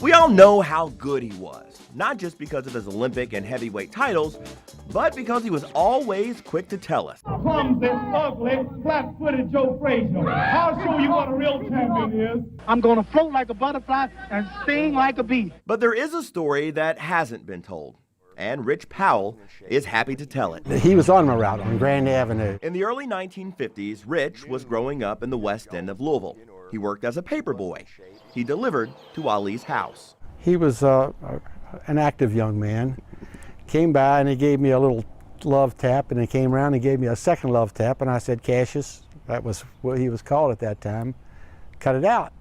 We all know how good he was, not just because of his Olympic and heavyweight titles, but because he was always quick to tell us. Clumsy, ugly, flat-footed Joe Frazier. I'll show you what a real champion is. I'm gonna float like a butterfly and sting like a bee. But there is a story that hasn't been told, and Rich Powell is happy to tell it. He was on my route on Grand Avenue. In the early 1950s, Rich was growing up in the West End of Louisville. He worked as a paper boy. He delivered to Ali's house. He was an active young man. Came by and he gave me a little love tap, and he came around and gave me a second love tap, and I said, Cassius, that was what he was called at that time, cut it out.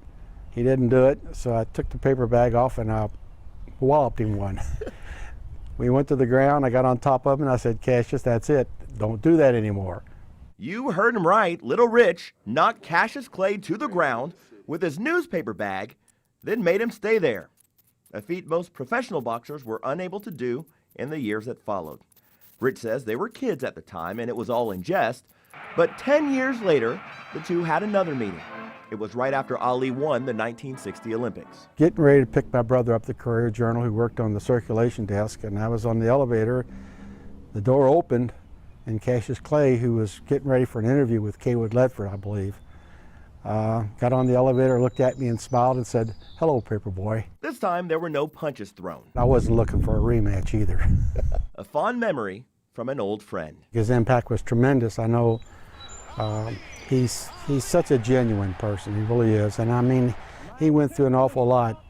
He didn't do it, so I took the paper bag off and I walloped him one. We went to the ground, I got on top of him, and I said, Cassius, that's it. Don't do that anymore. You heard him right. Little Rich knocked Cassius Clay to the ground with his newspaper bag, then made him stay there, a feat most professional boxers were unable to do in the years that followed. Rich says they were kids at the time and it was all in jest, but 10 years later, the two had another meeting. It was right after Ali won the 1960 Olympics. Getting ready to pick my brother up the Courier Journal, who worked on the circulation desk, and I was on the elevator. The door opened, and Cassius Clay, who was getting ready for an interview with Kaywood Ledford, I believe, got on the elevator, looked at me and smiled and said, "Hello, Paperboy." This time there were no punches thrown. I wasn't looking for a rematch either. A fond memory from an old friend. His impact was tremendous. I know he's such a genuine person, he really is. And I mean, he went through an awful lot,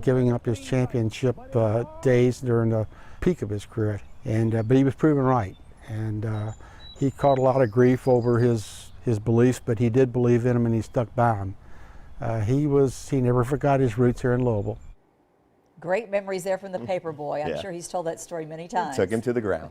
giving up his championship days during the peak of his career. But he was proven right. And he caught a lot of grief over his beliefs, but he did believe in them and he stuck by them. He never forgot his roots here in Louisville. Great memories there from the paper boy. I'm sure he's told that story many times. Took him to the ground.